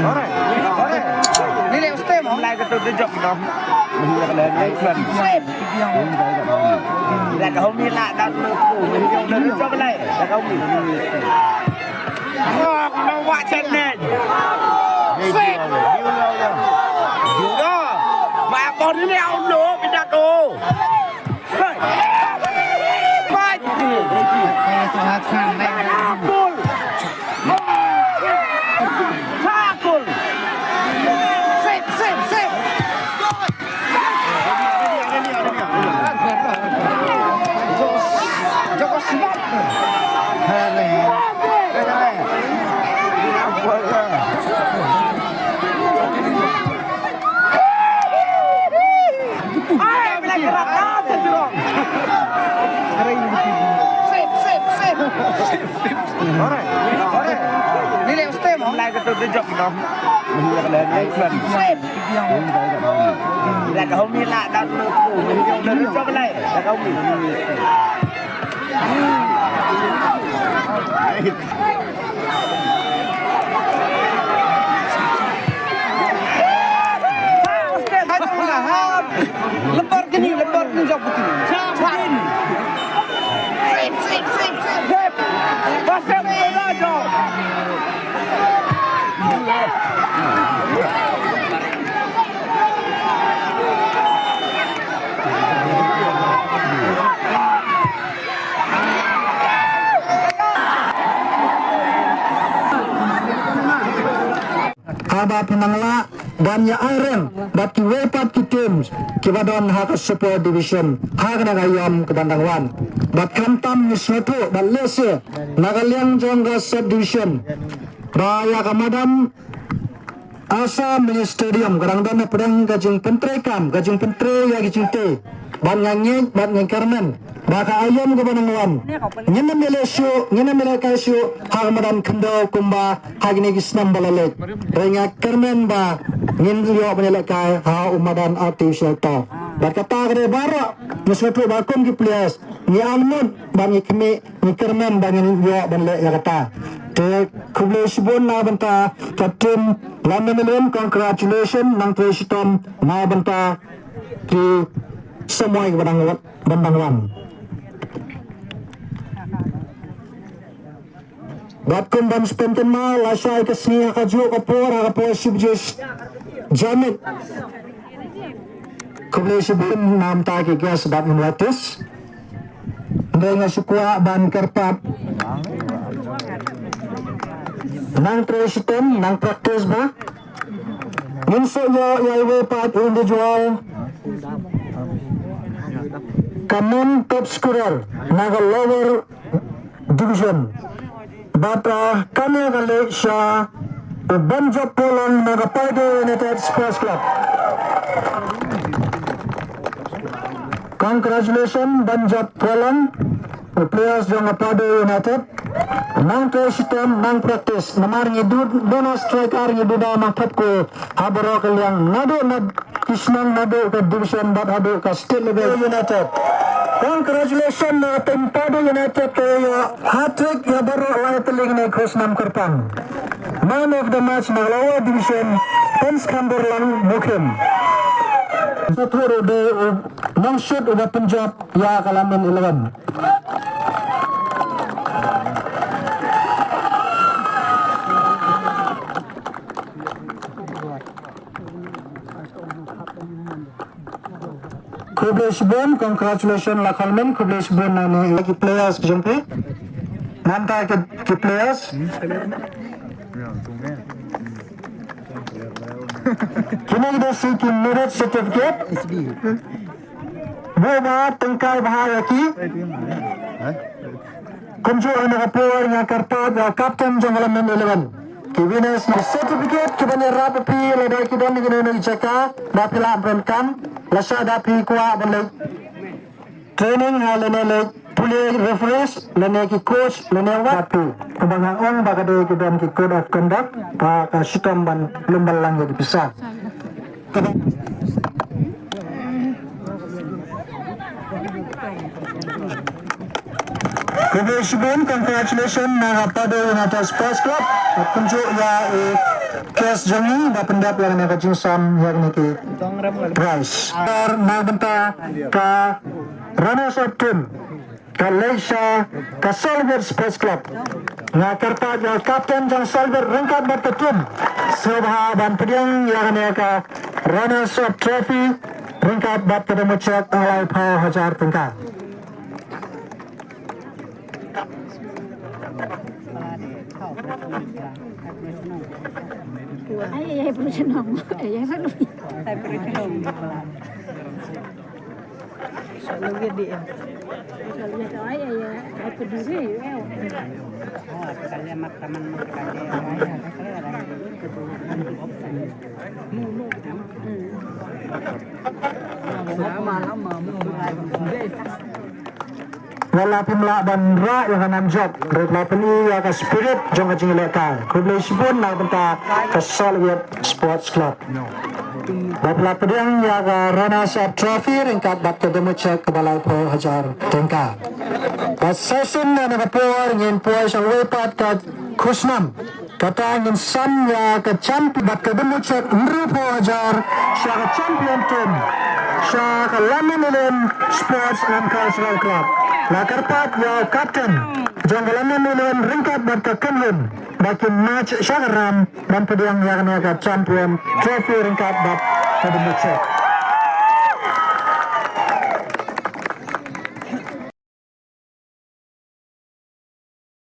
Ore. Nilai ustem hôm nay cái tôi chụp nó. Mình là lên phần. Là cái hôm nay là đang mình dùng nó cho cái này. Là không gì. Nó vạ chân này. Xếp. Dù đó. Mà con cái mèo nữa cái đặt đồ. Bye. Nilai ustem hôm nay cái tôi chụp nó. Mình là lên phần. Là cái hôm nay là đang mình dùng nó cho cái này. Là không gì. Lebar gini jauh putih. Sip. Pasal bola dong. Ada penangla dan ya iron baki wepat ki teams kibadon hak support division hak nagayam kedandangwan bat kantam ni soto bat lese nagaliang jongga sub division raya kamadam asa mini stadium kadang-kadang pedang gajung pentre ya gicinte ban nyanyi ban ngkarmen baka ayam kebanangwan nyena mele kaisyo hagmadan kendo kumba hagine gisnam balalek renga kermen ba ngin yo banelekai ha umadan artificial ta bakata gre bara muswetu bakum ki players ni almud ban ikme ni kermen ban yo banle ya kata te kuble sibon na banta captain London congratulations nang presitom na banta ki semua bandangwan Batkum dan spontan ma lasai kesnia kaju kapora kapo subjes jamit kuble sibun nam ta ke gas dat menwatis dengan sukua ban kerpat nang presiden nang praktis ba minso yo yawe pat individual kamen top scorer naga lower division bata kami kali siya Banjo Poland Nagapaido United Sports Club. Congratulations Banjo Poland players ng Nagapaido United nang sistem nang praktis namar bonus striker ngiduda mangkap ko habaro kaliang nado kisnang nado ke division bat ado ke state level United. Congratulations na Tempado United kayo hat-trick ya baru lain teling na Krusnam Kerpang. Man of the match na lower division Pens Cumberland Mukim. Saturo de nang shoot udah Punjab ya kalamin 11. Kublesbon, congratulations Lakalmen, Kublesbon nami lagi players jumpe. Nanta ke players. Kini kita siki merit certificate. Boba tengkai bahaya ki. Kuncu anak kapur yang karpat kapten jangalamen 11. Winners certificate kibane rapi ledai kidon digino ceka dapi la bremkan lasa dapi kuat dan training halene pulih referees lene ki coach lene waktu kebangan on bagade kidon ki code of conduct pa sitom ban lembal lang jadi pisah. Congratulations na Nagapaido United Sports Club. Kunjuk ya kes jongi da pendap yang nak jinsan yang ni prize na benta ka runners up team ka Leisha ka Salver Sports Club na karta ya kapten jang Salver rengkat bat team Sobha dan pediang yang ka runners up trophy rengkat bat kedemu cek alai pau hajar tengkar Ay, perlu senang. Yang satu. Ay, perlu senang. Selalu dia. Selalu dia ay ay peduli. Oh, kalian makaman kalian walaupun la dan ra yang akan job walaupun ia ka spirit jong jing leka kublai sipun na benta ka Soviet Sports Club babla pedang ya ka runners up trophy ringkat bat ke demo cek ke balai po hajar tengka pas session na nakapor ngin po sang wepat ka kusnam kata ngin sam ya ka champion bat ke demo cek nru po hajar siya ka champion team siya ka Lamin Sports and Cultural Club la karpat ya kapten janggalan milion ringkat berkekenun bagi match syagaram dan pediang yang naga champion trophy ringkat bat kedemuk